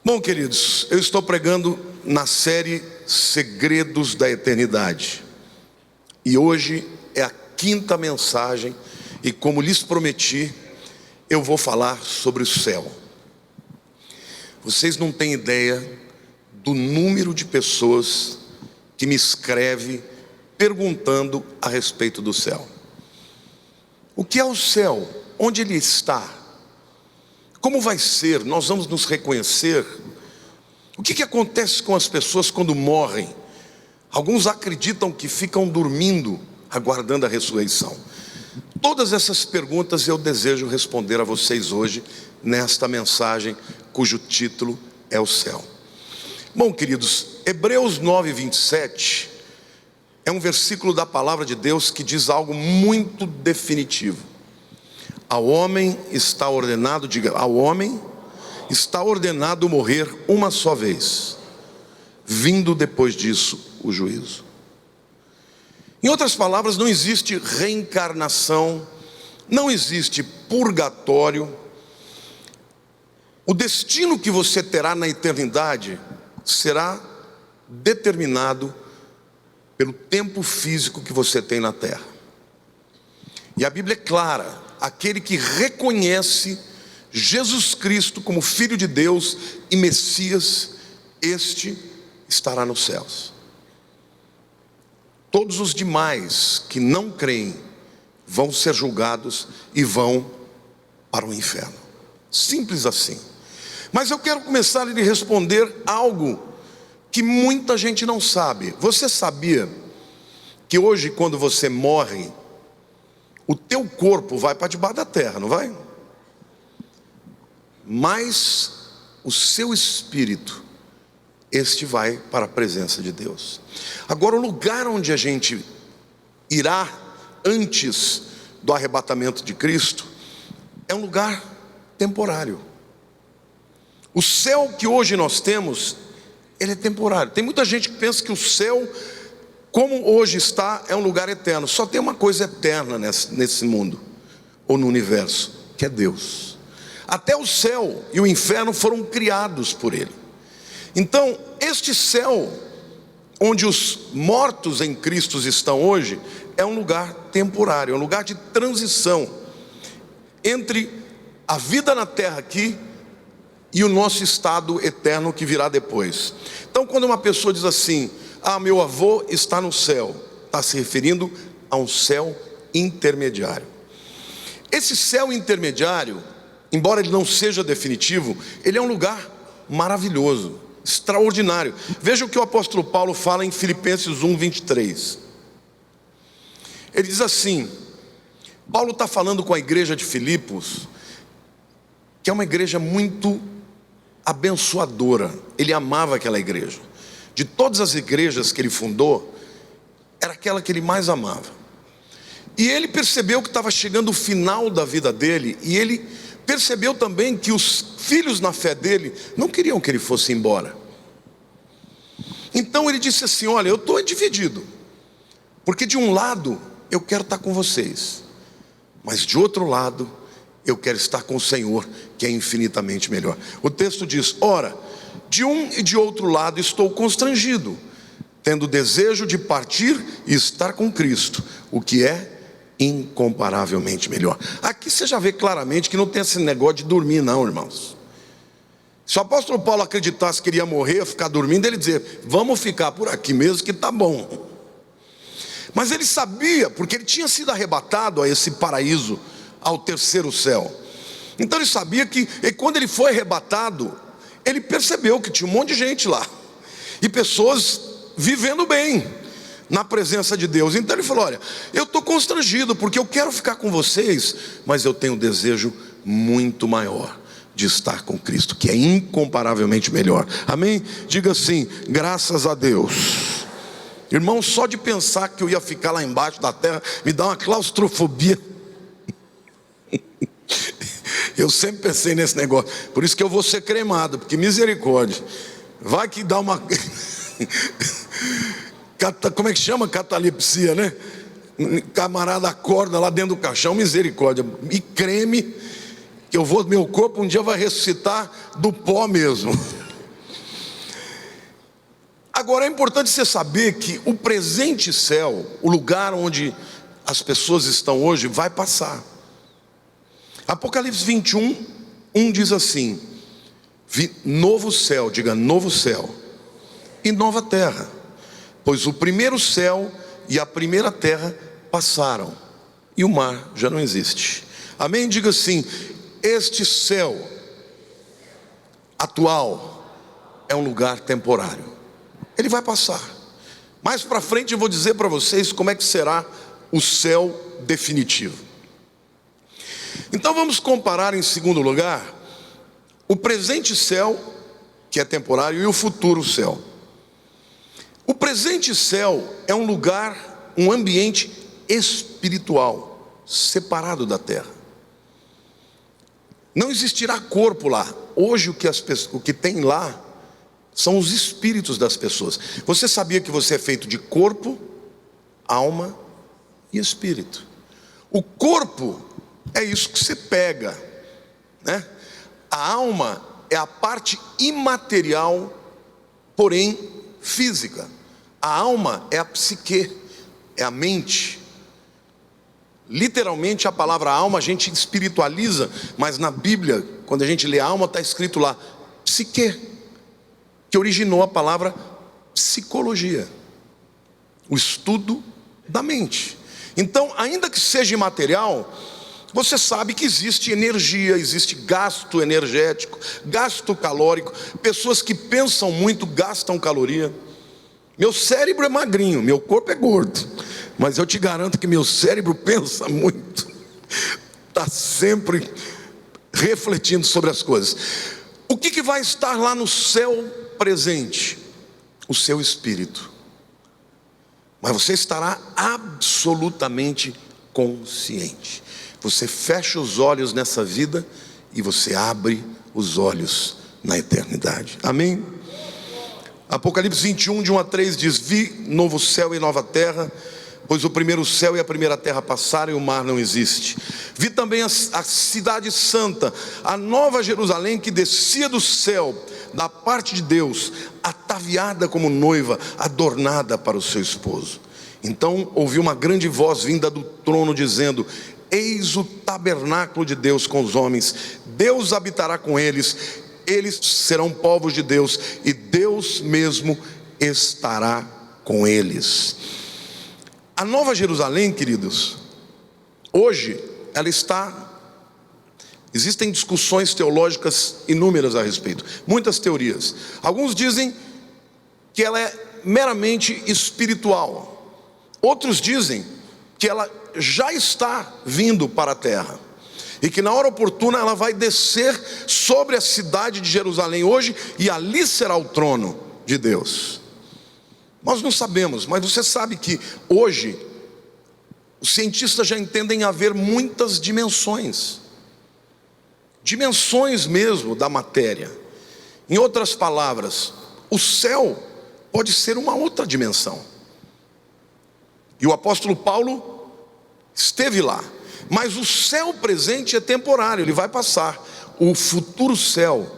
Bom, queridos, eu estou pregando na série Segredos da Eternidade. E hoje é a quinta mensagem e, como lhes prometi, eu vou falar sobre o céu. Vocês não têm ideia do número de pessoas que me escreve perguntando a respeito do céu. O que é o céu? Onde ele está? Como vai ser? Nós vamos nos reconhecer? O que acontece com as pessoas quando morrem? Alguns acreditam que ficam dormindo, aguardando a ressurreição. Todas essas perguntas eu desejo responder a vocês hoje, nesta mensagem, cujo título é o céu. Bom, queridos, Hebreus 9:27 é um versículo da palavra de Deus que diz algo muito definitivo. Ao homem está ordenado, diga, ao homem está ordenado morrer uma só vez, vindo depois disso o juízo. Em outras palavras, não existe reencarnação, não existe purgatório. O destino que você terá na eternidade será determinado pelo tempo físico que você tem na terra. E a Bíblia é clara: aquele que reconhece Jesus Cristo como Filho de Deus e Messias, este estará nos céus. Todos os demais que não creem vão ser julgados e vão para o inferno. Simples assim. Mas eu quero começar a lhe responder algo que muita gente não sabe. Você sabia que hoje, quando você morre, o teu corpo vai para debaixo da terra, não vai? Mas o seu espírito, este vai para a presença de Deus. Agora, o lugar onde a gente irá antes do arrebatamento de Cristo é um lugar temporário. O céu que hoje nós temos, ele é temporário. Tem muita gente que pensa que o céu, como hoje está, é um lugar eterno. Só tem uma coisa eterna nesse mundo, ou no universo, que é Deus. Até o céu e o inferno foram criados por Ele. Então, este céu, onde os mortos em Cristo estão hoje, é um lugar temporário, é um lugar de transição entre a vida na terra aqui e o nosso estado eterno que virá depois. Então, quando uma pessoa diz assim: ah, meu avô está no céu, está se referindo a um céu intermediário. Esse céu intermediário, embora ele não seja definitivo, ele é um lugar maravilhoso, extraordinário. Veja o que o apóstolo Paulo fala em Filipenses 1:23. Ele diz assim: Paulo está falando com a igreja de Filipos, que é uma igreja muito abençoadora. Ele amava aquela igreja. De todas as igrejas que ele fundou, era aquela que ele mais amava. E ele percebeu que estava chegando o final da vida dele, e ele percebeu também que os filhos na fé dele não queriam que ele fosse embora. Então ele disse assim: olha, eu estou dividido, porque de um lado eu quero estar com vocês, mas de outro lado eu quero estar com o Senhor, que é infinitamente melhor. O texto diz: ora, de um e de outro lado estou constrangido, tendo desejo de partir e estar com Cristo, o que é incomparavelmente melhor. Aqui você já vê claramente que não tem esse negócio de dormir não, irmãos. Se o apóstolo Paulo acreditasse que ele ia morrer, ficar dormindo, ele dizia: vamos ficar por aqui mesmo que está bom. Mas ele sabia, porque ele tinha sido arrebatado a esse paraíso, ao terceiro céu. Então ele sabia que, e quando ele foi arrebatado, ele percebeu que tinha um monte de gente lá, e pessoas vivendo bem na presença de Deus. Então ele falou: olha, eu estou constrangido, porque eu quero ficar com vocês, mas eu tenho um desejo muito maior de estar com Cristo, que é incomparavelmente melhor. Amém? Diga assim: graças a Deus. Irmão, só de pensar que eu ia ficar lá embaixo da terra me dá uma claustrofobia. Eu sempre pensei nesse negócio. Por isso que eu vou ser cremado, porque misericórdia, vai que dá uma como é que chama? Catalepsia, né? Camarada acorda lá dentro do caixão, misericórdia, e creme, que eu vou, meu corpo um dia vai ressuscitar do pó mesmo. Agora é importante você saber que o presente céu, o lugar onde as pessoas estão hoje, vai passar. Apocalipse 21, 1 diz assim: vi novo céu, diga novo céu, e nova terra, pois o primeiro céu e a primeira terra passaram, e o mar já não existe. Amém? Diga assim: este céu atual é um lugar temporário, ele vai passar. Mais para frente eu vou dizer para vocês como é que será o céu definitivo. Então vamos comparar, em segundo lugar, o presente céu, que é temporário, e o futuro céu. O presente céu é um lugar, um ambiente espiritual, separado da terra. Não existirá corpo lá. Hoje o que tem lá são os espíritos das pessoas. Você sabia que você é feito de corpo, alma e espírito? O corpo é isso que você pega, né? A alma é a parte imaterial, porém física. A alma é a psique, é a mente. Literalmente a palavra alma a gente espiritualiza, mas na Bíblia, quando a gente lê alma, está escrito lá psique, que originou a palavra psicologia, o estudo da mente. Então, ainda que seja imaterial, você sabe que existe energia, existe gasto energético, gasto calórico. Pessoas que pensam muito gastam caloria. Meu cérebro é magrinho, meu corpo é gordo, mas eu te garanto que meu cérebro pensa muito, está sempre refletindo sobre as coisas. O que vai estar lá no céu presente? O seu espírito. Mas você estará absolutamente consciente. Você fecha os olhos nessa vida e você abre os olhos na eternidade. Amém? Apocalipse 21, de 1 a 3 diz: vi novo céu e nova terra, pois o primeiro céu e a primeira terra passaram e o mar não existe. Vi também a cidade santa, a nova Jerusalém, que descia do céu, da parte de Deus, ataviada como noiva, adornada para o seu esposo. Então ouvi uma grande voz vinda do trono dizendo: eis o tabernáculo de Deus com os homens, Deus habitará com eles, eles serão povos de Deus, e Deus mesmo estará com eles. A nova Jerusalém, queridos, hoje ela está... Existem discussões teológicas inúmeras a respeito, muitas teorias. Alguns dizem que ela é meramente espiritual, outros dizem que ela já está vindo para a terra, e que na hora oportuna ela vai descer sobre a cidade de Jerusalém hoje, e ali será o trono de Deus. Nós não sabemos, mas você sabe que hoje os cientistas já entendem haver muitas dimensões mesmo da matéria. Em outras palavras, o céu pode ser uma outra dimensão. E o apóstolo Paulo esteve lá. Mas o céu presente é temporário, ele vai passar. O futuro céu,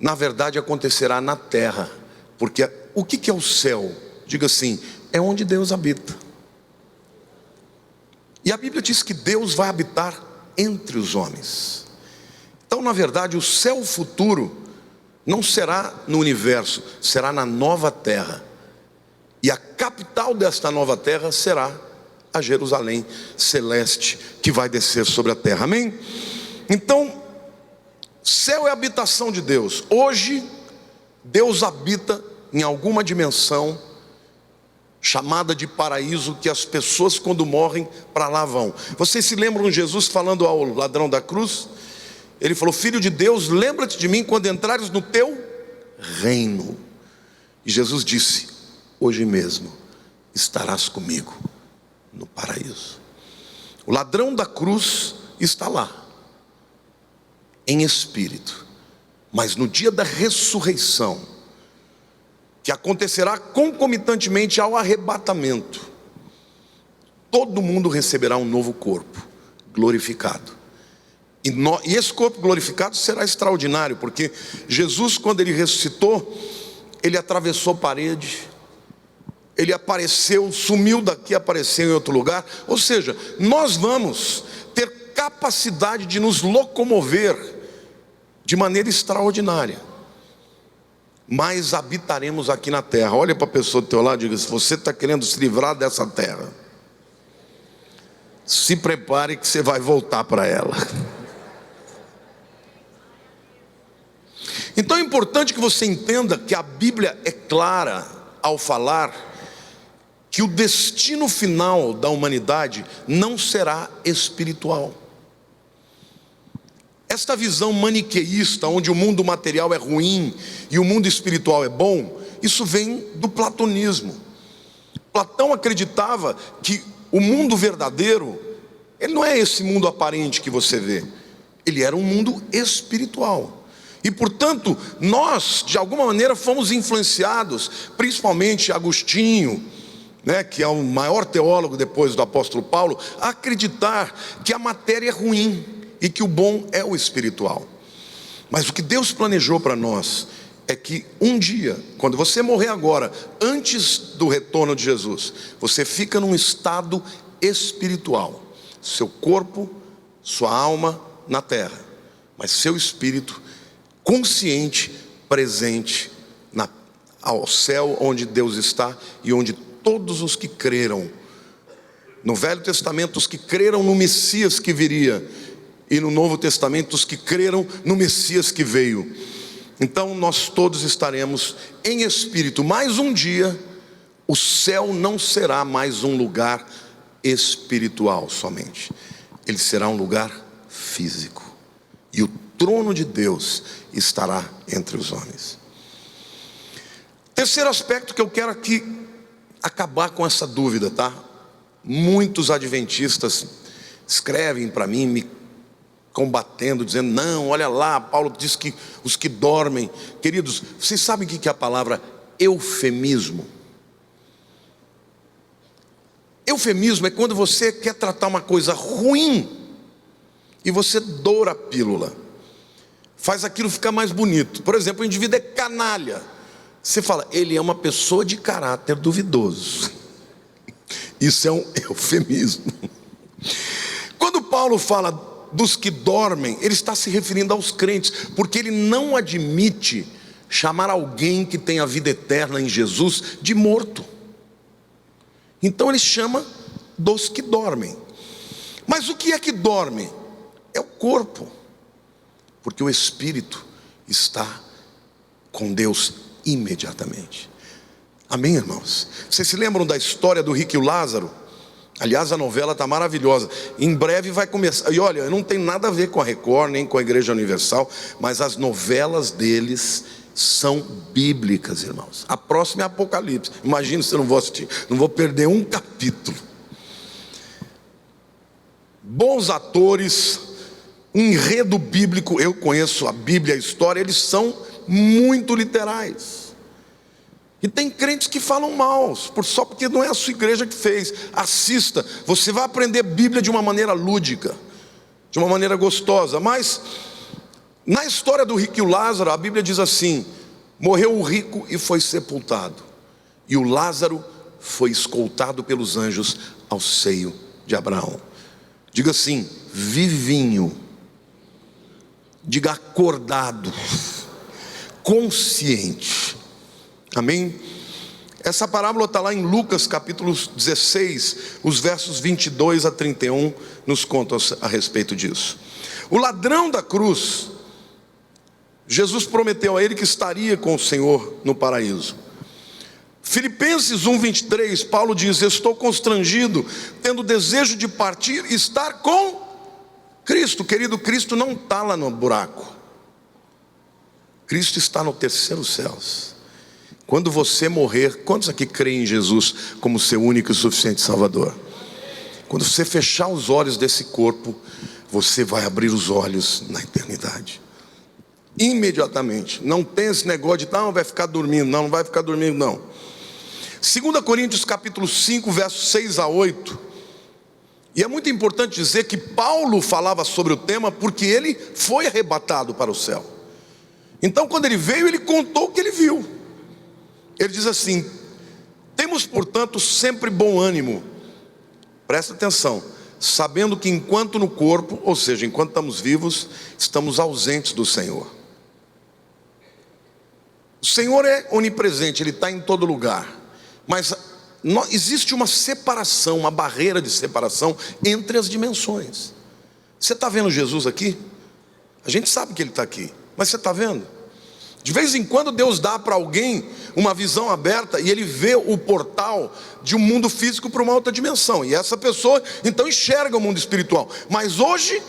na verdade, acontecerá na terra. Porque o que é o céu? Diga assim: é onde Deus habita. E a Bíblia diz que Deus vai habitar entre os homens. Então, na verdade, o céu futuro não será no universo, será na nova terra. E a capital desta nova terra será a Jerusalém celeste, que vai descer sobre a terra. Amém? Então, céu é a habitação de Deus. Hoje, Deus habita em alguma dimensão chamada de paraíso, que as pessoas, quando morrem, para lá vão. Vocês se lembram de Jesus falando ao ladrão da cruz? Ele falou: filho de Deus, lembra-te de mim quando entrares no teu reino. E Jesus disse: hoje mesmo estarás comigo no paraíso. O ladrão da cruz está lá, em espírito. Mas no dia da ressurreição, que acontecerá concomitantemente ao arrebatamento, todo mundo receberá um novo corpo glorificado. E esse corpo glorificado será extraordinário, porque Jesus, quando ele ressuscitou, ele atravessou parede, ele apareceu, sumiu daqui, apareceu em outro lugar. Ou seja, nós vamos ter capacidade de nos locomover de maneira extraordinária, mas habitaremos aqui na terra. Olha para a pessoa do teu lado e diga: se você está querendo se livrar dessa terra, se prepare que você vai voltar para ela. Então é importante que você entenda que a Bíblia é clara ao falar que o destino final da humanidade não será espiritual. Esta visão maniqueísta, onde o mundo material é ruim e o mundo espiritual é bom, isso vem do platonismo. Platão acreditava que o mundo verdadeiro, ele não é esse mundo aparente que você vê, ele era um mundo espiritual. E portanto, nós de alguma maneira fomos influenciados, principalmente Agostinho, que é o maior teólogo depois do apóstolo Paulo, a acreditar que a matéria é ruim e que o bom é o espiritual. Mas o que Deus planejou para nós é que um dia, quando você morrer agora, antes do retorno de Jesus, você fica num estado espiritual. Seu corpo, sua alma na terra, mas seu espírito consciente, presente ao céu onde Deus está e onde todos os que creram no Velho Testamento, os que creram no Messias que viria, e no Novo Testamento os que creram no Messias que veio. Então nós todos estaremos em espírito. Mas um dia o céu não será mais um lugar espiritual somente, ele será um lugar físico, e o trono de Deus estará entre os homens. Terceiro aspecto que eu quero aqui acabar com essa dúvida, tá? Muitos adventistas escrevem para mim, me combatendo, dizendo: não, olha lá, Paulo diz que os que dormem. Queridos, vocês sabem o que é a palavra eufemismo? Eufemismo é quando você quer tratar uma coisa ruim e você doura a pílula, faz aquilo ficar mais bonito. Por exemplo, o indivíduo é canalha, você fala: ele é uma pessoa de caráter duvidoso. Isso é um eufemismo. Quando Paulo fala dos que dormem, ele está se referindo aos crentes, porque ele não admite chamar alguém que tem a vida eterna em Jesus de morto. Então ele chama dos que dormem. Mas o que é que dorme? É o corpo, porque o espírito está com Deus imediatamente. Amém, irmãos? Vocês se lembram da história do rico e o Lázaro? Aliás, a novela está maravilhosa. Em breve vai começar. E olha, não tem nada a ver com a Record, nem com a Igreja Universal, mas as novelas deles são bíblicas, irmãos. A próxima é Apocalipse. Imagina se eu não vou assistir, não vou perder um capítulo. Bons atores, um enredo bíblico. Eu conheço a Bíblia, a história, eles são muito literais. E tem crentes que falam mal, só porque não é a sua igreja que fez. Assista, você vai aprender Bíblia de uma maneira lúdica, de uma maneira gostosa. Mas na história do rico e o Lázaro, a Bíblia diz assim: morreu o rico e foi sepultado, e o Lázaro foi escoltado pelos anjos ao seio de Abraão. Diga assim: vivinho. Diga acordado, consciente. Amém? Essa parábola está lá em Lucas capítulo 16, os versos 22 a 31 nos contam a respeito disso. O ladrão da cruz, Jesus prometeu a ele que estaria com o Senhor no paraíso. Filipenses 1:23, Paulo diz: estou constrangido, tendo desejo de partir e estar com Cristo. Querido, Cristo não está lá no buraco, Cristo está no terceiro céus. Quando você morrer, quantos aqui creem em Jesus como seu único e suficiente Salvador? Quando você fechar os olhos desse corpo, você vai abrir os olhos na eternidade, imediatamente. Não tem esse negócio de não, vai ficar dormindo. Não vai ficar dormindo, não. 2 Coríntios capítulo 5, versos 6 a 8. E é muito importante dizer que Paulo falava sobre o tema porque ele foi arrebatado para o céu. Então quando ele veio, ele contou o que ele viu. Ele diz assim: temos, portanto, sempre bom ânimo. Presta atenção, sabendo que enquanto no corpo, ou seja, enquanto estamos vivos, estamos ausentes do Senhor. O Senhor é onipresente, Ele está em todo lugar, mas existe uma separação, uma barreira de separação entre as dimensões. Você está vendo Jesus aqui? A gente sabe que Ele está aqui, mas você está vendo? De vez em quando Deus dá para alguém uma visão aberta e ele vê o portal de um mundo físico para uma outra dimensão, e essa pessoa então enxerga o mundo espiritual. Mas hoje,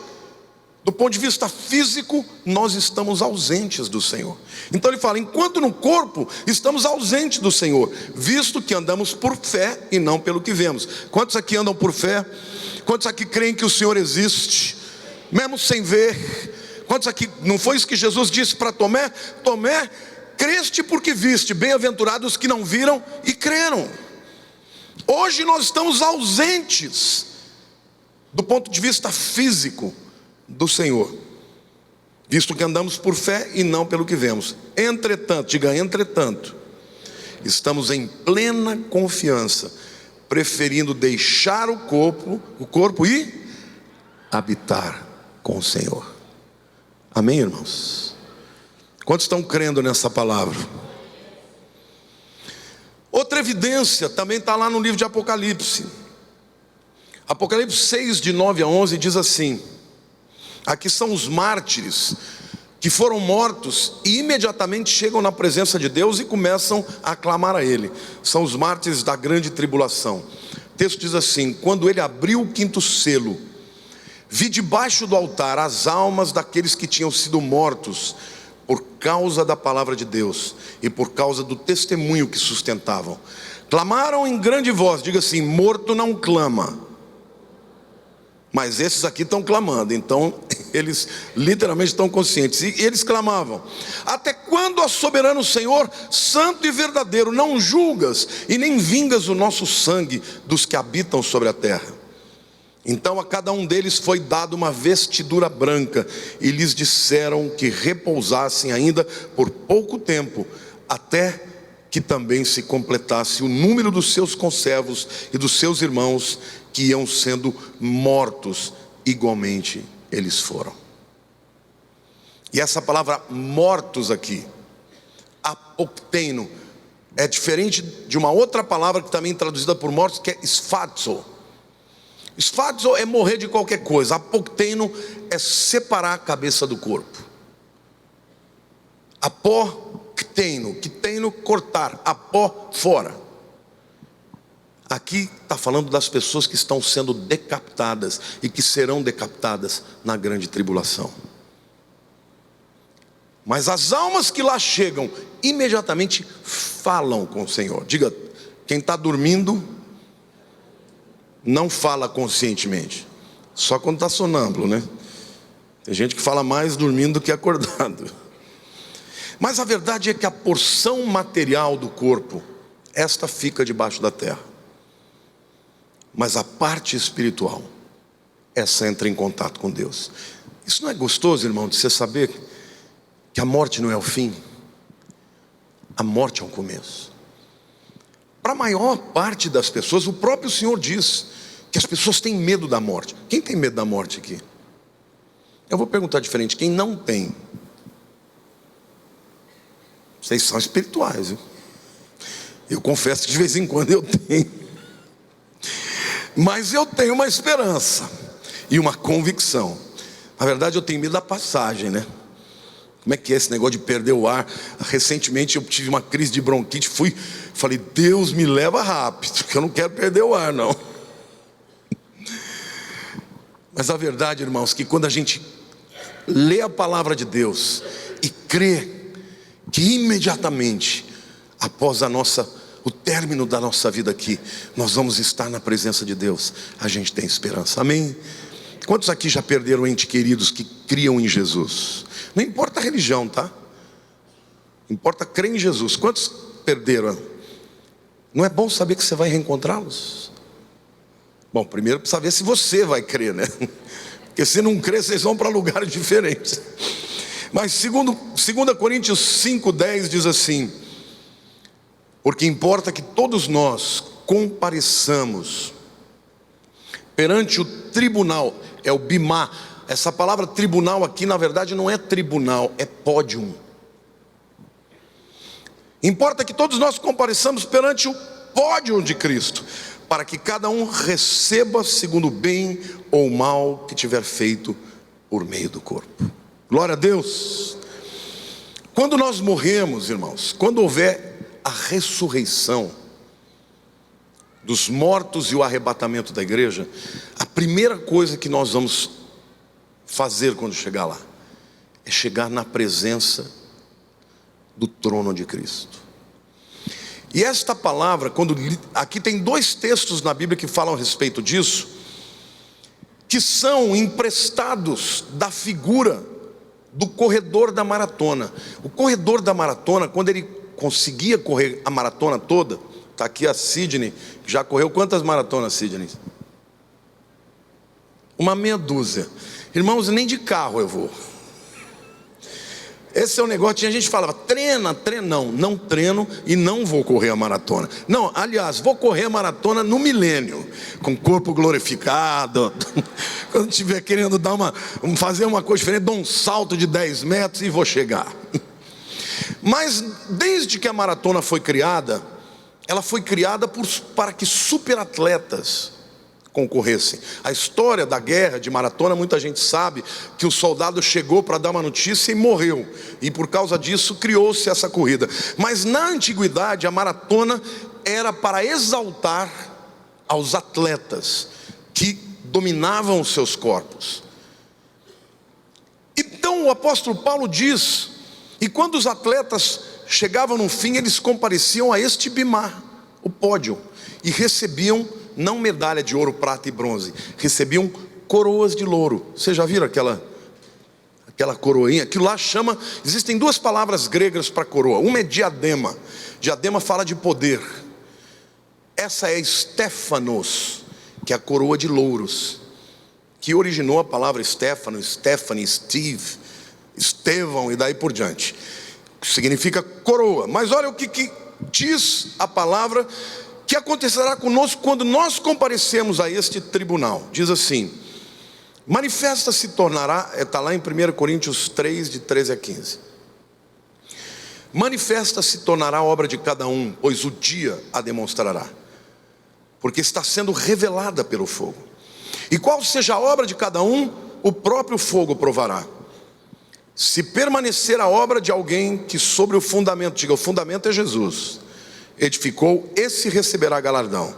do ponto de vista físico, nós estamos ausentes do Senhor. Então ele fala: enquanto no corpo estamos ausentes do Senhor, visto que andamos por fé e não pelo que vemos. Quantos aqui andam por fé? Quantos aqui creem que o Senhor existe, mesmo sem ver? Quantos aqui, não foi isso que Jesus disse para Tomé? Tomé, creste porque viste, bem-aventurados que não viram e creram. Hoje nós estamos ausentes do ponto de vista físico do Senhor, visto que andamos por fé e não pelo que vemos. Entretanto, diga entretanto, estamos em plena confiança, preferindo deixar o corpo e habitar com o Senhor. Amém, irmãos? Quantos estão crendo nessa palavra? Outra evidência também está lá no livro de Apocalipse. Apocalipse 6, de 9 a 11, diz assim: aqui são os mártires que foram mortos e imediatamente chegam na presença de Deus e começam a clamar a Ele. São os mártires da grande tribulação. O texto diz assim: quando Ele abriu o quinto selo, vi debaixo do altar as almas daqueles que tinham sido mortos por causa da palavra de Deus e por causa do testemunho que sustentavam. Clamaram em grande voz, diga assim: morto não clama. Mas esses aqui estão clamando, então eles literalmente estão conscientes. E eles clamavam: até quando, ó soberano Senhor, santo e verdadeiro, não julgas e nem vingas o nosso sangue dos que habitam sobre a terra? Então a cada um deles foi dado uma vestidura branca, e lhes disseram que repousassem ainda por pouco tempo, até que também se completasse o número dos seus conservos e dos seus irmãos, que iam sendo mortos, igualmente eles foram. E essa palavra mortos aqui, apokteino, é diferente de uma outra palavra que também é traduzida por mortos, que é sphazo. Sphazo é morrer de qualquer coisa. Apokteino é separar a cabeça do corpo. Apokteino, kteno, cortar, apó, fora. Aqui está falando das pessoas que estão sendo decapitadas e que serão decapitadas na grande tribulação. Mas as almas que lá chegam, imediatamente falam com o Senhor. Diga, quem está dormindo não fala conscientemente, só quando está sonâmbulo, né? Tem gente que fala mais dormindo do que acordado. Mas a verdade é que a porção material do corpo, esta fica debaixo da terra. Mas a parte espiritual, essa entra em contato com Deus. Isso não é gostoso, irmão, de você saber que a morte não é o fim? A morte é o começo. Para a maior parte das pessoas, o próprio Senhor diz que as pessoas têm medo da morte. Quem tem medo da morte aqui? Eu vou perguntar diferente: quem não tem? Vocês são espirituais, viu? Eu confesso que de vez em quando eu tenho. Mas eu tenho uma esperança e uma convicção. Na verdade, eu tenho medo da passagem, né? Como é que é esse negócio de perder o ar? Recentemente eu tive uma crise de bronquite, falei: Deus, me leva rápido, que eu não quero perder o ar, não. Mas a verdade, irmãos, que quando a gente lê a palavra de Deus e crê que imediatamente após o término da nossa vida aqui, nós vamos estar na presença de Deus, a gente tem esperança. Amém? Quantos aqui já perderam entes queridos que criam em Jesus? Não importa a religião, tá? Importa crer em Jesus. Quantos perderam? Não é bom saber que você vai reencontrá-los? Bom, primeiro precisa ver se você vai crer, né? Porque se não crer, vocês vão para lugares diferentes. Mas 2 Coríntios 5:10 diz assim: Porque importa que todos nós compareçamos perante o tribunal, é o bimá. Essa palavra tribunal aqui, na verdade, não é tribunal, é pódium. Importa que todos nós compareçamos perante o pódium de Cristo, para que cada um receba segundo o bem ou o mal que tiver feito por meio do corpo. Glória a Deus. Quando nós morremos, irmãos, quando houver a ressurreição dos mortos e o arrebatamento da igreja, a primeira coisa que nós vamos fazer quando chegar lá é chegar na presença do trono de Cristo. E esta palavra, aqui tem 2 textos na Bíblia que falam a respeito disso, que são emprestados da figura do corredor da maratona. O corredor da maratona, quando ele conseguia correr a maratona toda, está aqui a Sidney, que já correu quantas maratonas, Sidney? Uma meia dúzia. Irmãos, nem de carro eu vou. Esse é o negócio, tinha gente que falava, treina, não treino e não vou correr a maratona. Não, aliás, vou correr a maratona no milênio, com o corpo glorificado. Quando estiver querendo fazer uma coisa diferente, dou um salto de 10 metros e vou chegar. Mas desde que a maratona foi criada, ela foi criada para que superatletas concorressem. A história da guerra de maratona, muita gente sabe que o soldado chegou para dar uma notícia e morreu, e por causa disso criou-se essa corrida. Mas na antiguidade a maratona era para exaltar aos atletas que dominavam os seus corpos. Então o apóstolo Paulo diz, e quando os atletas chegavam no fim, eles compareciam a este bimá, o pódio, e recebiam não medalha de ouro, prata e bronze, recebiam coroas de louro. Vocês já viram aquela coroinha? Aquilo lá chama, existem 2 palavras gregas para coroa. Uma é diadema. Diadema fala de poder. Essa é Stéphanos, que é a coroa de louros, que originou a palavra Stefano, Stephanie, Steve, Estevão e daí por diante. Significa coroa. Mas olha o que diz a palavra que acontecerá conosco quando nós comparecemos a este tribunal. Diz assim: manifesta se tornará, está lá em 1 Coríntios 3, de 13 a 15. Manifesta se tornará a obra de cada um, pois o dia a demonstrará, porque está sendo revelada pelo fogo. E qual seja a obra de cada um, o próprio fogo provará. Se permanecer a obra de alguém que sobre o fundamento, diga, o fundamento é Jesus, edificou, esse receberá galardão.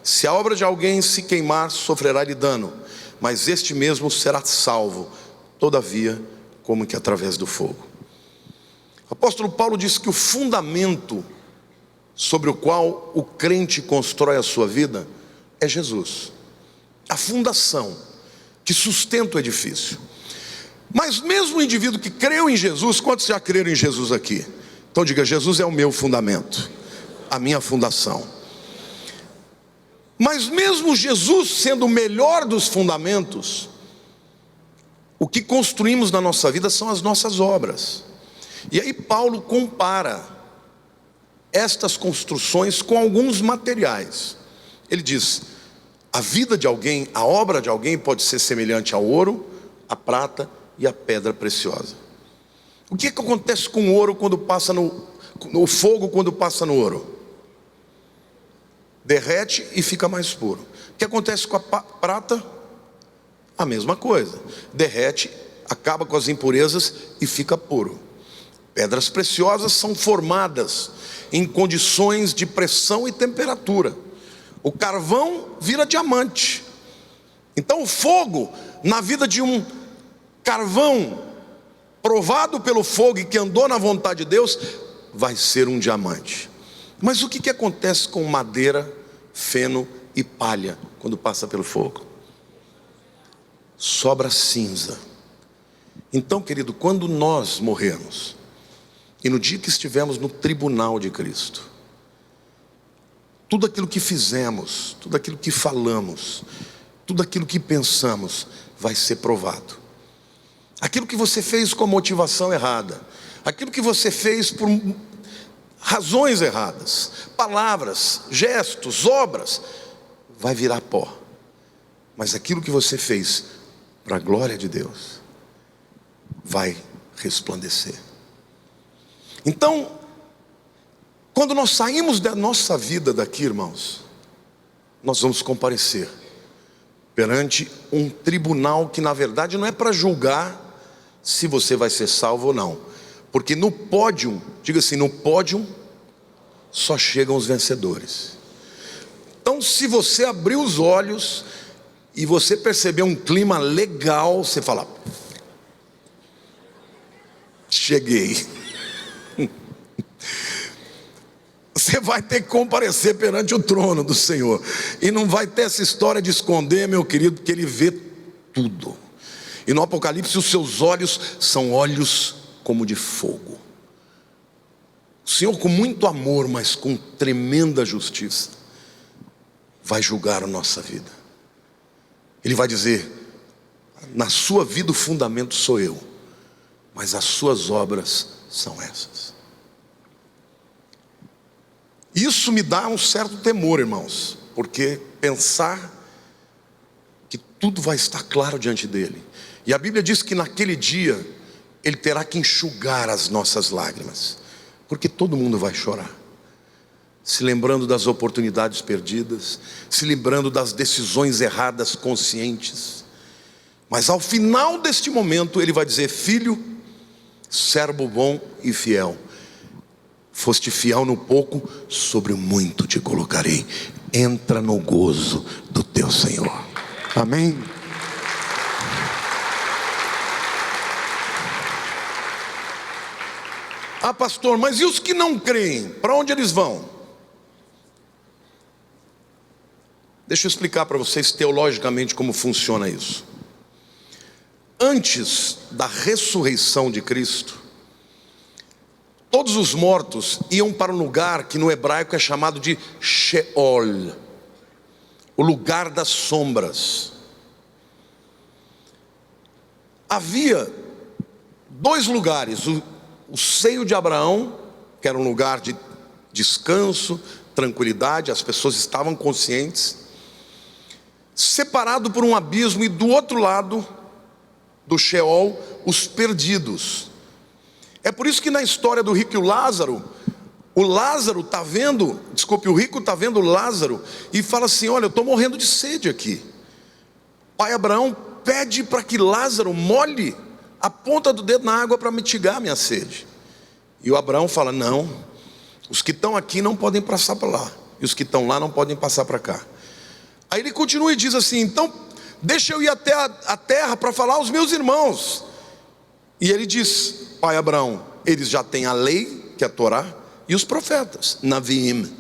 Se a obra de alguém se queimar, sofrerá-lhe dano, mas este mesmo será salvo, todavia, como que através do fogo. O apóstolo Paulo diz que o fundamento sobre o qual o crente constrói a sua vida é Jesus. A fundação que sustenta o edifício. Mas mesmo o indivíduo que creu em Jesus, quantos já creram em Jesus aqui? Então diga, Jesus é o meu fundamento, a minha fundação. Mas mesmo Jesus sendo o melhor dos fundamentos, o que construímos na nossa vida são as nossas obras. E aí Paulo compara estas construções com alguns materiais. Ele diz, a vida de alguém, a obra de alguém pode ser semelhante ao ouro, à prata e à pedra preciosa. O que acontece com o ouro quando passa no fogo, quando passa no ouro? Derrete e fica mais puro. O que acontece com a prata? A mesma coisa. Derrete, acaba com as impurezas e fica puro. Pedras preciosas são formadas em condições de pressão e temperatura. O carvão vira diamante. Então o fogo, na vida de um carvão provado pelo fogo e que andou na vontade de Deus, vai ser um diamante. Mas o que acontece com madeira, feno e palha quando passa pelo fogo? Sobra cinza. Então, querido, quando nós morrermos, e no dia que estivermos no tribunal de Cristo, tudo aquilo que fizemos, tudo aquilo que falamos, tudo aquilo que pensamos vai ser provado. Aquilo que você fez com motivação errada, aquilo que você fez razões erradas, palavras, gestos, obras, vai virar pó. Mas aquilo que você fez para a glória de Deus vai resplandecer. Então, quando nós saímos da nossa vida daqui, irmãos, nós vamos comparecer perante um tribunal que na verdade não é para julgar se você vai ser salvo ou não, porque no pódio, diga assim, no pódio só chegam os vencedores. Então, se você abrir os olhos e você perceber um clima legal, você fala: cheguei. Você vai ter que comparecer perante o trono do Senhor, e não vai ter essa história de esconder, meu querido, que Ele vê tudo. E no Apocalipse os seus olhos são olhos como de fogo. O Senhor, com muito amor, mas com tremenda justiça, vai julgar a nossa vida. Ele vai dizer: na sua vida o fundamento sou eu, mas as suas obras são essas. Isso me dá um certo temor, irmãos, porque pensar que tudo vai estar claro diante dele. E a Bíblia diz que naquele dia Ele terá que enxugar as nossas lágrimas, porque todo mundo vai chorar, se lembrando das oportunidades perdidas, se lembrando das decisões erradas conscientes. Mas ao final deste momento Ele vai dizer: filho, servo bom e fiel, foste fiel no pouco, sobre o muito te colocarei, entra no gozo do teu Senhor. Amém? Ah, pastor, mas e os que não creem? Para onde eles vão? Deixa eu explicar para vocês teologicamente como funciona isso. Antes da ressurreição de Cristo, todos os mortos iam para um lugar que no hebraico é chamado de Sheol, o lugar das sombras. Havia dois lugares: o seio de Abraão, que era um lugar de descanso, tranquilidade, as pessoas estavam conscientes, separado por um abismo, e do outro lado do Sheol, os perdidos. É por isso que na história do rico e o Lázaro está vendo, o rico está vendo o Lázaro e fala assim: olha, eu estou morrendo de sede aqui. Pai Abraão pede para que Lázaro molhe a ponta do dedo na água para mitigar a minha sede. E o Abraão fala: não, os que estão aqui não podem passar para lá, e os que estão lá não podem passar para cá. Aí ele continua e diz assim: então deixa eu ir até a terra para falar aos meus irmãos. E ele diz: pai Abraão, eles já têm a lei, que é a Torá, e os profetas, Naviim.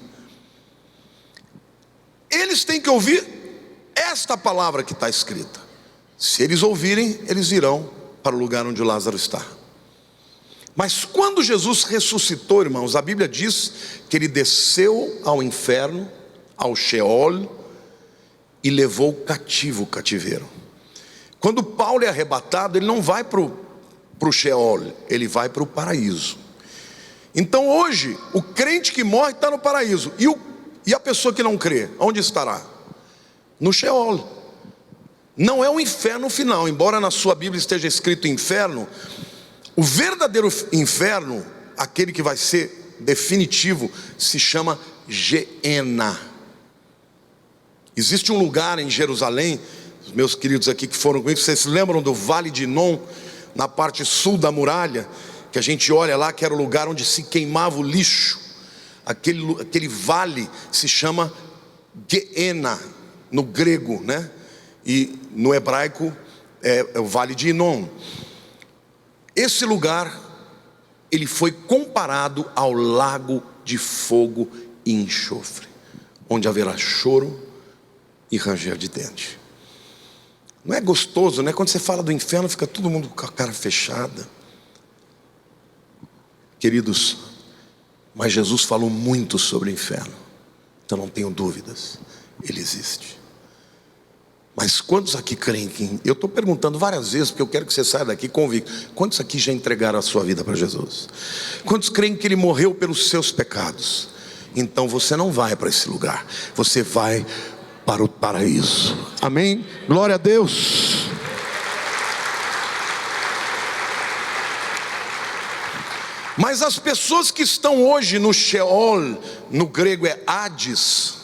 Eles têm que ouvir esta palavra que está escrita. Se eles ouvirem, eles irão para o lugar onde o Lázaro está. Mas quando Jesus ressuscitou, irmãos, a Bíblia diz que Ele desceu ao inferno, ao Sheol, e levou cativo o cativeiro. Quando Paulo é arrebatado, ele não vai para o Sheol, ele vai para o paraíso. Então hoje, o crente que morre está no paraíso, e a pessoa que não crê, onde estará? No Sheol. Não é o inferno final, embora na sua Bíblia esteja escrito inferno. O verdadeiro inferno, aquele que vai ser definitivo, se chama Geena. Existe um lugar em Jerusalém, os meus queridos aqui que foram comigo, vocês se lembram do Vale de Inom, na parte sul da muralha, que a gente olha lá, que era o lugar onde se queimava o lixo. Aquele vale se chama Geena, no grego, né? E no hebraico é o Vale de Inom. Esse lugar, ele foi comparado ao lago de fogo e enxofre, onde haverá choro e ranger de dente. Não é gostoso, né? Quando você fala do inferno, fica todo mundo com a cara fechada. Queridos, mas Jesus falou muito sobre o inferno, então não tenho dúvidas, ele existe. Mas quantos aqui creem que... Eu estou perguntando várias vezes, porque eu quero que você saia daqui convicto. Quantos aqui já entregaram a sua vida para Jesus? Quantos creem que Ele morreu pelos seus pecados? Então você não vai para esse lugar, você vai para o paraíso. Amém? Glória a Deus. Mas as pessoas que estão hoje no Sheol, no grego é Hades,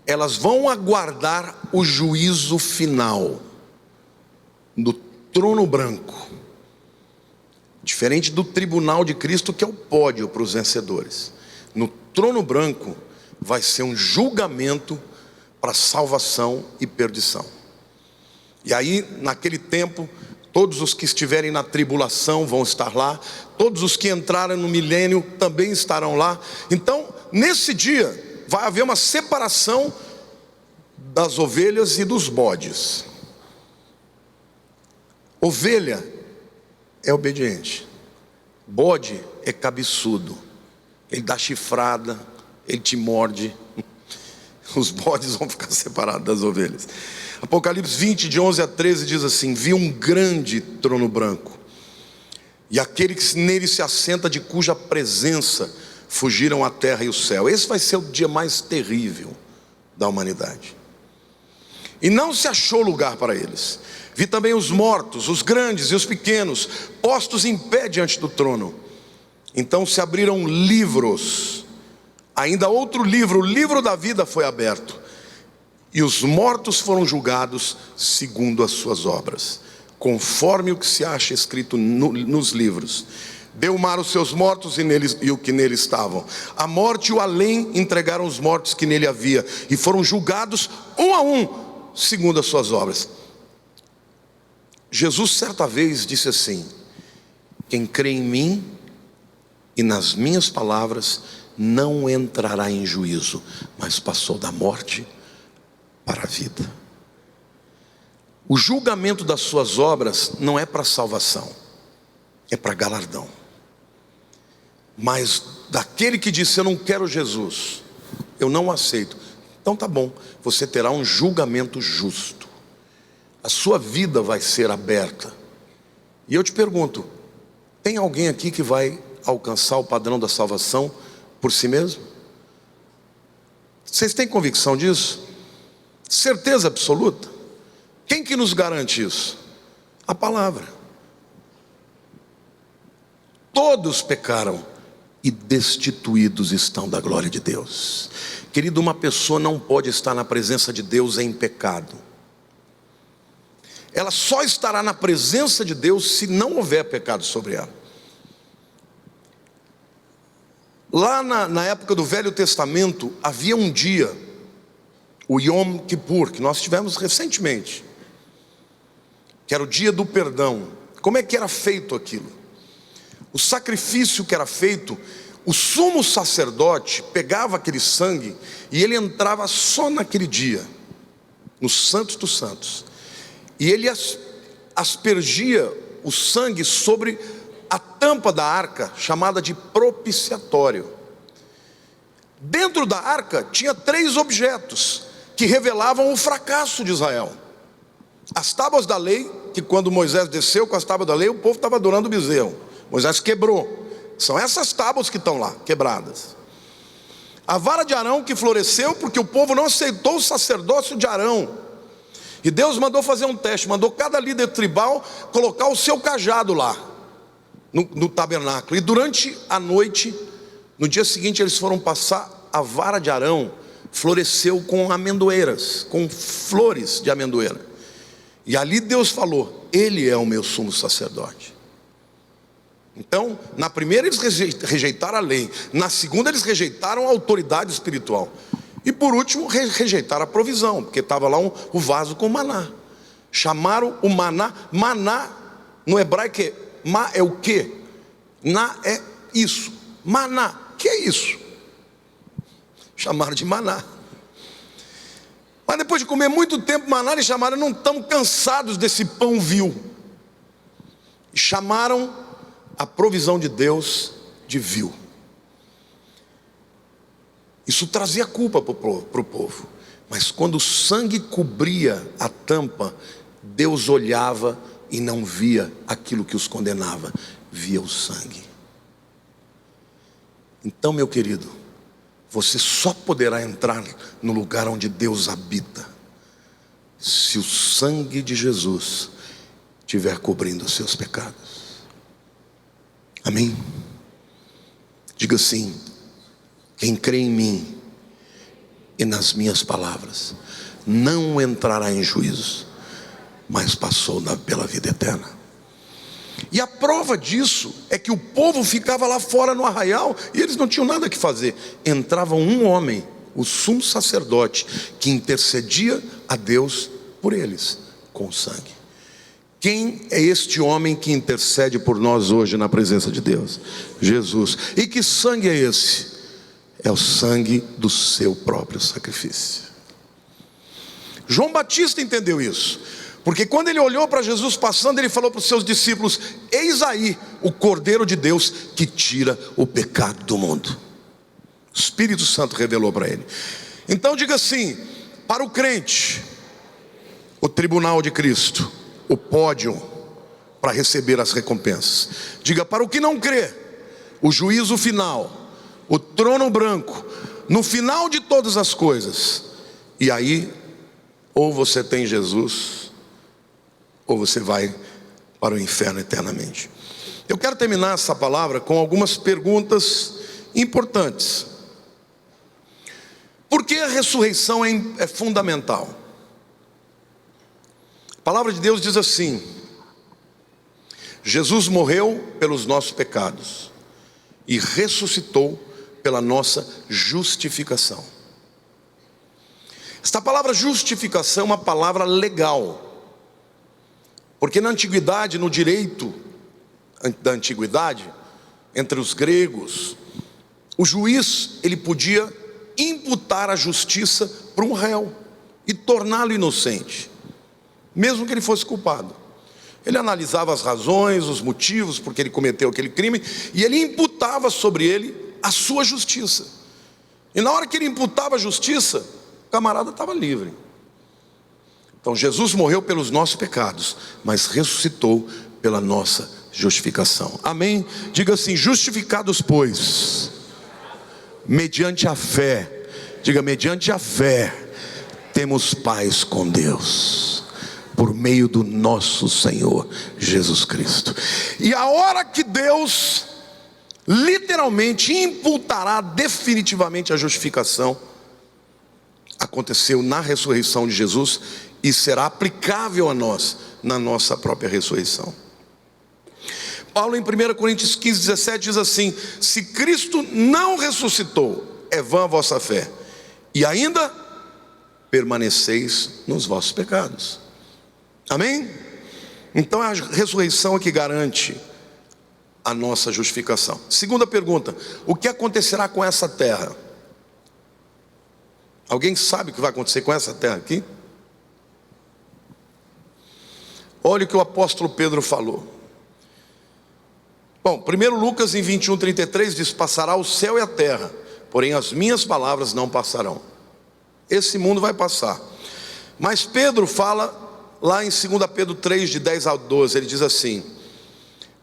elas vão aguardar o juízo final do trono branco, diferente do tribunal de Cristo, que é o pódio para os vencedores. No trono branco vai ser um julgamento para salvação e perdição. E aí, naquele tempo, todos os que estiverem na tribulação vão estar lá, todos os que entrarem no milênio também estarão lá. Então, nesse dia, vai haver uma separação das ovelhas e dos bodes. Ovelha é obediente, bode é cabeçudo, ele dá chifrada, ele te morde. Os bodes vão ficar separados das ovelhas. Apocalipse 20, de 11 a 13 diz assim: vi um grande trono branco, e aquele que nele se assenta, de cuja presença fugiram a terra e o céu. Esse vai ser o dia mais terrível da humanidade. E não se achou lugar para eles. Vi também os mortos, os grandes e os pequenos, postos em pé diante do trono. Então se abriram livros, ainda outro livro, o livro da vida foi aberto, e os mortos foram julgados segundo as suas obras, conforme o que se acha escrito nos livros. Deu o mar os seus mortos e o que nele estavam. A morte e o além entregaram os mortos que nele havia, e foram julgados um a um, segundo as suas obras. Jesus certa vez disse assim: quem crê em mim e nas minhas palavras não entrará em juízo, mas passou da morte para a vida. O julgamento das suas obras não é para salvação, é para galardão. Mas daquele que disse: eu não quero Jesus, eu não o aceito, então tá bom, você terá um julgamento justo. A sua vida vai ser aberta. E eu te pergunto: tem alguém aqui que vai alcançar o padrão da salvação por si mesmo? Vocês têm convicção disso? Certeza absoluta? Quem que nos garante isso? A palavra. Todos pecaram e destituídos estão da glória de Deus. Querido, uma pessoa não pode estar na presença de Deus em pecado. Ela só estará na presença de Deus se não houver pecado sobre ela. Lá na época do Velho Testamento, havia um dia, o Yom Kippur, que nós tivemos recentemente, que era o dia do perdão. Como é que era feito aquilo? O sacrifício que era feito, o sumo sacerdote pegava aquele sangue e ele entrava só naquele dia, no Santos dos Santos, e ele aspergia o sangue sobre a tampa da arca, chamada de propiciatório. Dentro da arca tinha 3 objetos que revelavam o fracasso de Israel: as tábuas da lei, que quando Moisés desceu com as tábuas da lei, o povo estava adorando o bezerro. Moisés quebrou. São essas tábuas que estão lá, quebradas. A vara de Arão, que floresceu porque o povo não aceitou o sacerdócio de Arão. E Deus mandou fazer um teste, mandou cada líder tribal colocar o seu cajado lá no tabernáculo. E durante a noite, no dia seguinte, eles foram passar. A vara de Arão floresceu com amendoeiras, com flores de amendoeira. E ali Deus falou: ele é o meu sumo sacerdote. Então, na primeira eles rejeitaram a lei, na segunda eles rejeitaram a autoridade espiritual, e por último rejeitaram a provisão, porque estava lá o vaso com maná. Chamaram o maná, maná no hebraico ma é o quê? Na é isso, maná, que é isso? Chamaram de maná. Mas depois de comer muito tempo maná, eles chamaram: não estamos cansados desse pão vil. E chamaram a provisão de Deus de vil. Isso trazia culpa para o povo, Mas quando o sangue cobria a tampa, Deus olhava e não via aquilo que os condenava, via o sangue. Então, meu querido, você só poderá entrar no lugar onde Deus habita se o sangue de Jesus estiver cobrindo os seus pecados. Amém? Diga assim: quem crê em mim e nas minhas palavras não entrará em juízo, mas passou pela vida eterna. E a prova disso é que o povo ficava lá fora no arraial e eles não tinham nada que fazer. Entrava um homem, o sumo sacerdote, que intercedia a Deus por eles com o sangue. Quem é este homem que intercede por nós hoje na presença de Deus? Jesus. E que sangue é esse? É o sangue do seu próprio sacrifício. João Batista entendeu isso, porque quando ele olhou para Jesus passando, ele falou para os seus discípulos: eis aí o Cordeiro de Deus que tira o pecado do mundo. O Espírito Santo revelou para ele. Então diga assim: para o crente, o tribunal de Cristo, o pódio para receber as recompensas. Diga: para o que não crê, o juízo final, o trono branco, no final de todas as coisas. E aí, ou você tem Jesus, ou você vai para o inferno eternamente. Eu quero terminar essa palavra com algumas perguntas importantes. Por que a ressurreição é fundamental? A palavra de Deus diz assim: Jesus morreu pelos nossos pecados e ressuscitou pela nossa justificação. Esta palavra justificação é uma palavra legal, porque na antiguidade, no direito da antiguidade, entre os gregos, o juiz, ele podia imputar a justiça para um réu e torná-lo inocente, mesmo que ele fosse culpado. Ele analisava as razões, os motivos porque ele cometeu aquele crime, e ele imputava sobre ele a sua justiça. E na hora que ele imputava a justiça, o camarada estava livre. Então Jesus morreu pelos nossos pecados, mas ressuscitou pela nossa justificação. Amém? Diga assim: justificados pois, mediante a fé. Diga: mediante a fé, temos paz com Deus, por meio do nosso Senhor Jesus Cristo. E a hora que Deus literalmente imputará definitivamente a justificação, aconteceu na ressurreição de Jesus e será aplicável a nós na nossa própria ressurreição. Paulo em 1 Coríntios 15, 17 diz assim: se Cristo não ressuscitou, é vã a vossa fé, e ainda permaneceis nos vossos pecados. Amém? Então é a ressurreição que garante a nossa justificação. Segunda pergunta: o que acontecerá com essa terra? Alguém sabe o que vai acontecer com essa terra aqui? Olha o que o apóstolo Pedro falou. Bom, 1 Lucas em 21, 33 diz: passará o céu e a terra, porém as minhas palavras não passarão. Esse mundo vai passar. Mas Pedro fala lá em 2 Pedro 3, de 10 a 12, ele diz assim: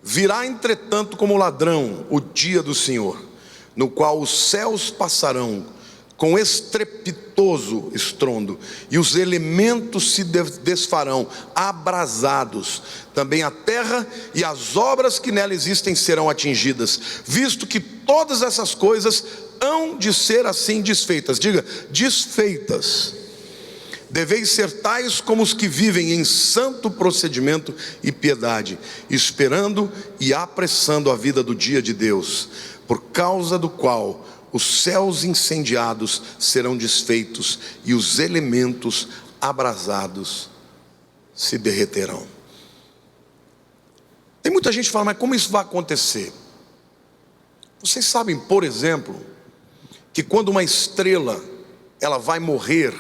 virá entretanto como ladrão o dia do Senhor, no qual os céus passarão com estrepitoso estrondo, e os elementos se desfarão, abrasados. Também a terra e as obras que nela existem serão atingidas, visto que todas essas coisas hão de ser assim desfeitas. Diga: desfeitas. Deveis ser tais como os que vivem em santo procedimento e piedade, esperando e apressando a vida do dia de Deus, por causa do qual os céus incendiados serão desfeitos e os elementos abrasados se derreterão. Tem muita gente que fala: mas como isso vai acontecer? Vocês sabem, por exemplo, que quando uma estrela ela vai morrer,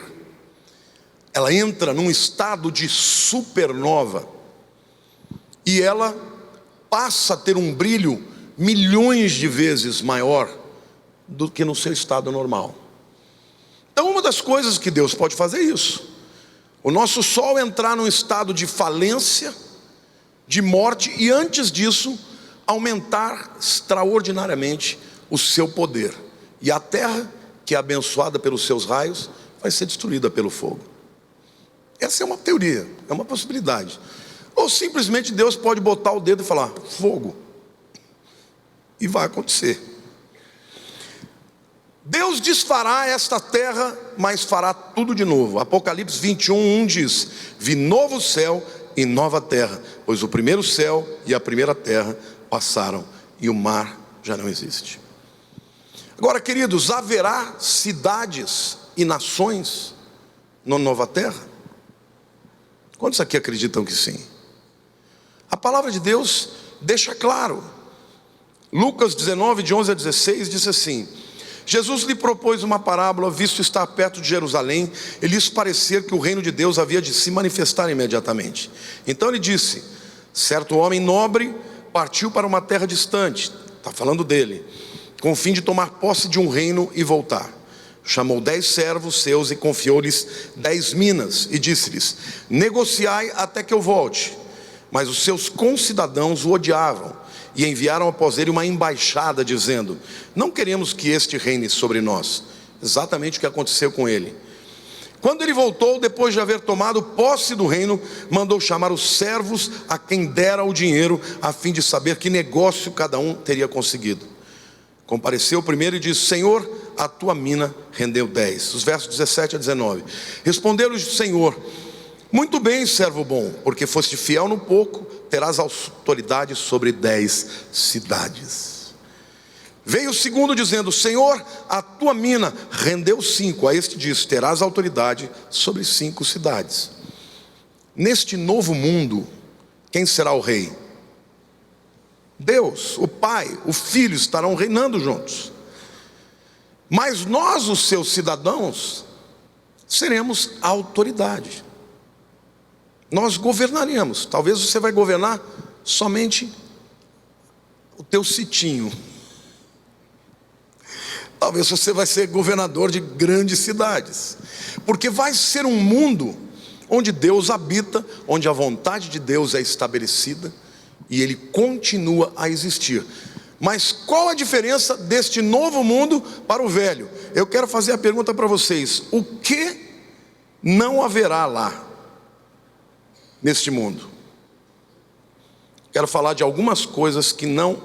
ela entra num estado de supernova e ela passa a ter um brilho milhões de vezes maior do que no seu estado normal. Então uma das coisas que Deus pode fazer é isso: o nosso sol entrar num estado de falência, de morte, e antes disso aumentar extraordinariamente o seu poder, e a terra, que é abençoada pelos seus raios, vai ser destruída pelo fogo. Essa é uma teoria, é uma possibilidade. Ou simplesmente Deus pode botar o dedo e falar fogo, e vai acontecer. Deus desfará esta terra, mas fará tudo de novo. Apocalipse 21:1 diz: vi novo céu e nova terra, pois o primeiro céu e a primeira terra passaram, e o mar já não existe. Agora, queridos, haverá cidades e nações na nova terra? Quantos aqui acreditam que sim? A palavra de Deus deixa claro. Lucas 19, de 11 a 16, diz assim: Jesus lhe propôs uma parábola, visto estar perto de Jerusalém, e lhes parecer que o reino de Deus havia de se manifestar imediatamente. Então ele disse: certo homem nobre partiu para uma terra distante, está falando dele, com o fim de tomar posse de um reino e voltar. Chamou 10 servos seus e confiou-lhes 10 minas, e disse-lhes: negociai até que eu volte. Mas os seus concidadãos o odiavam, e enviaram após ele uma embaixada, dizendo: não queremos que este reine sobre nós. Exatamente o que aconteceu com ele. Quando ele voltou, depois de haver tomado posse do reino, mandou chamar os servos a quem dera o dinheiro, a fim de saber que negócio cada um teria conseguido. Compareceu o primeiro e disse: Senhor, a tua mina rendeu 10. Os versos 17 a 19. Respondeu-lhe o Senhor: muito bem, servo bom, porque foste fiel no pouco, terás autoridade sobre 10 cidades. Veio o segundo dizendo: Senhor, a tua mina rendeu 5. A este disse: terás autoridade sobre 5 cidades. Neste novo mundo, quem será o rei? Deus, o Pai, o Filho estarão reinando juntos. Mas nós, os seus cidadãos, seremos a autoridade. Nós governaremos. Talvez você vai governar somente o teu sitinho. Talvez você vai ser governador de grandes cidades. Porque vai ser um mundo onde Deus habita, onde a vontade de Deus é estabelecida e Ele continua a existir. Mas qual a diferença deste novo mundo para o velho? Eu quero fazer a pergunta para vocês: o que não haverá lá neste mundo? Quero falar de algumas coisas que não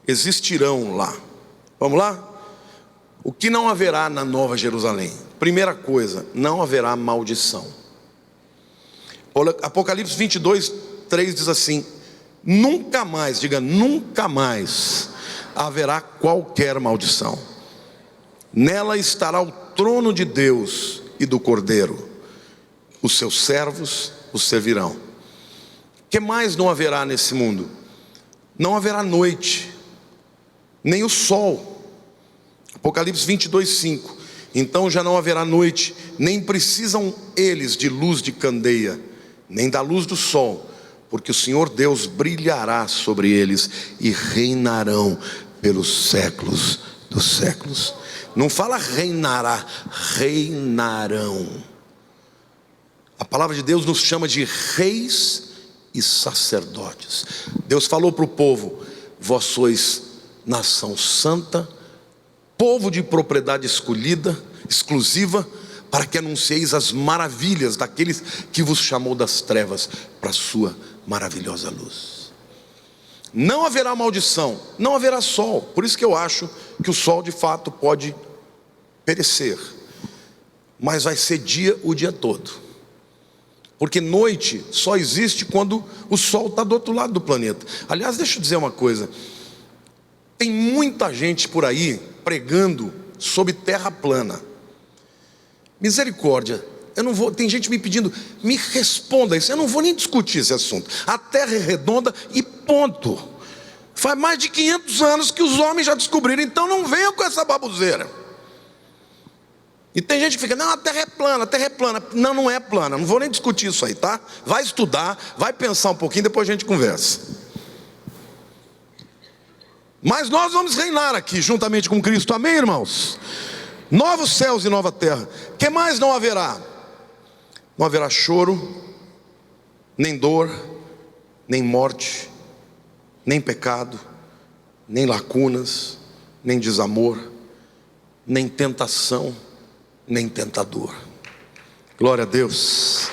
existirão lá. Vamos lá? O que não haverá na Nova Jerusalém? Primeira coisa, não haverá maldição. Apocalipse 22:3 diz assim: nunca mais, diga nunca mais, haverá qualquer maldição. Nela estará o trono de Deus e do Cordeiro. Os seus servos o servirão. O que mais não haverá nesse mundo? Não haverá noite, nem o sol. Apocalipse 22:5. Então já não haverá noite, nem precisam eles de luz de candeia, nem da luz do sol, porque o Senhor Deus brilhará sobre eles e reinarão pelos séculos dos séculos. Não fala reinará, reinarão. A palavra de Deus nos chama de reis e sacerdotes. Deus falou para o povo: vós sois nação santa, povo de propriedade escolhida, exclusiva, para que anuncieis as maravilhas daqueles que vos chamou das trevas para a sua maravilhosa luz. Não haverá maldição, não haverá sol. Por isso que eu acho que o sol de fato pode perecer, mas vai ser dia o dia todo. Porque noite só existe quando o sol está do outro lado do planeta. Aliás, deixa eu dizer uma coisa: tem muita gente por aí pregando sobre terra plana. Misericórdia, eu não vou, tem gente me pedindo, me responda isso. Eu não vou nem discutir esse assunto. A terra é redonda e ponto. Faz mais de 500 anos que os homens já descobriram. Então não venham com essa baboseira. E tem gente que fica: não, a terra é plana, a terra é plana. Não, não é plana, não vou nem discutir isso aí, tá? Vai estudar, vai pensar um pouquinho, depois a gente conversa. Mas nós vamos reinar aqui juntamente com Cristo, amém, irmãos? novos céus e nova terra. Que mais não haverá? Não haverá choro, nem dor, nem morte, nem pecado, nem lacunas, nem desamor, nem tentação, nem tentador. Glória a Deus.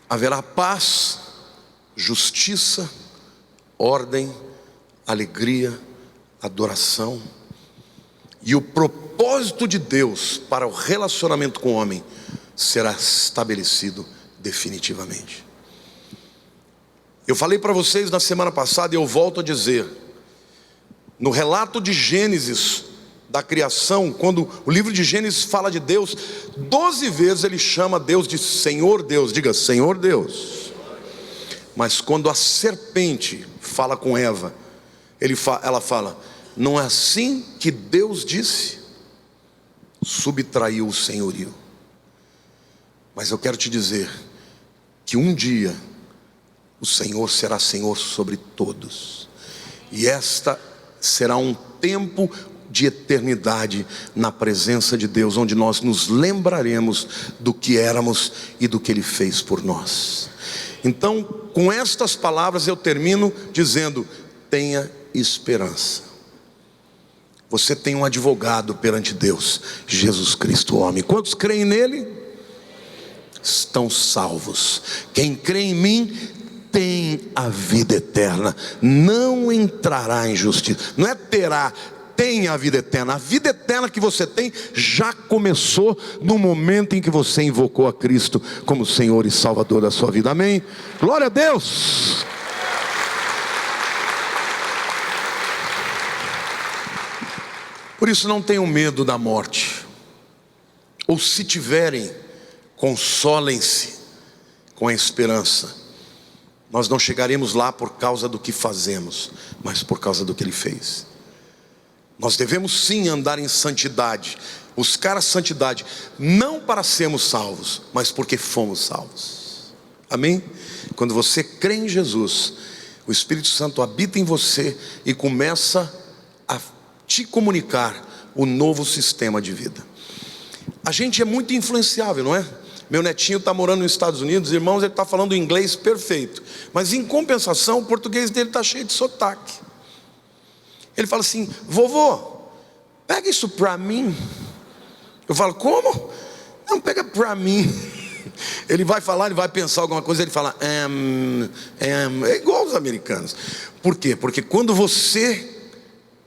Haverá paz, justiça, ordem, alegria, adoração. E o propósito de Deus para o relacionamento com o homem será estabelecido definitivamente. Eu falei para vocês na semana passada e eu volto a dizer: no relato de Gênesis, da criação, quando o livro de Gênesis fala de Deus, 12 vezes ele chama Deus de Senhor Deus. Diga, Senhor Deus. Mas quando a serpente fala com Eva, ela fala: não é assim que Deus disse? Subtraiu o senhorio. Mas eu quero te dizer que um dia o Senhor será Senhor sobre todos, e esta será um tempo de eternidade na presença de Deus, onde nós nos lembraremos do que éramos e do que Ele fez por nós. Então, com estas palavras eu termino dizendo: tenha esperança. Você tem um advogado perante Deus, Jesus Cristo homem. Quantos creem nele? Estão salvos. Quem crê em mim tem a vida eterna, não entrará em justiça. Não é terá, tem a vida eterna. A vida eterna que você tem já começou no momento em que você invocou a Cristo como Senhor e Salvador da sua vida. Amém? Glória a Deus. Por isso não tenham medo da morte, ou se tiverem, consolem-se com a esperança. Nós não chegaremos lá por causa do que fazemos, mas por causa do que Ele fez. Nós devemos sim andar em santidade, buscar a santidade, não para sermos salvos, mas porque fomos salvos. Amém? Quando você crê em Jesus, o Espírito Santo habita em você e começa a te comunicar o novo sistema de vida. A gente é muito influenciável, não é? Meu netinho está morando nos Estados Unidos, irmãos, ele está falando inglês perfeito, mas em compensação o português dele está cheio de sotaque. Ele fala assim: vovô, pega isso para mim. Eu falo: como? Não, pega para mim. Ele vai falar, ele vai pensar alguma coisa, ele fala é igual os americanos. Por quê? Porque quando você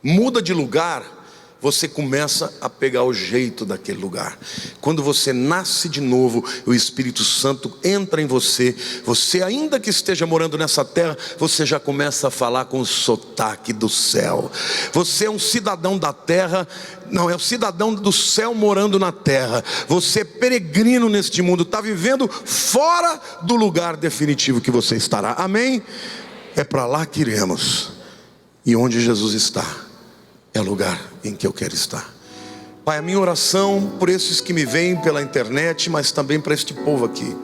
muda de lugar, você começa a pegar o jeito daquele lugar. Quando você nasce de novo, o Espírito Santo entra em você. Você, ainda que esteja morando nessa terra, você já começa a falar com o sotaque do céu. Você é um cidadão da terra, não, é um cidadão do céu morando na terra. Você é peregrino neste mundo, está vivendo fora do lugar definitivo que você estará. Amém? É para lá que iremos. E onde Jesus está é o lugar em que eu quero estar. Pai, a minha oração por esses que me veem pela internet, mas também para este povo aqui,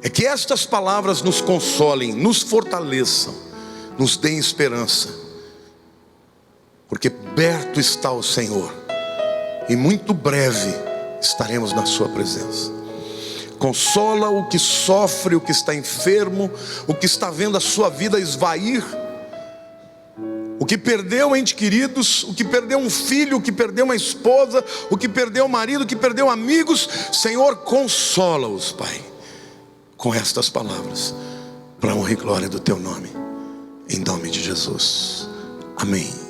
é que estas palavras nos consolem, nos fortaleçam, nos deem esperança, porque perto está o Senhor, e muito breve estaremos na sua presença. Consola o que sofre, o que está enfermo, o que está vendo a sua vida esvair, o que perdeu entes queridos, o que perdeu um filho, o que perdeu uma esposa, o que perdeu um marido, o que perdeu amigos. Senhor, consola-os, Pai, com estas palavras, para a honra e glória do Teu nome, em nome de Jesus. Amém.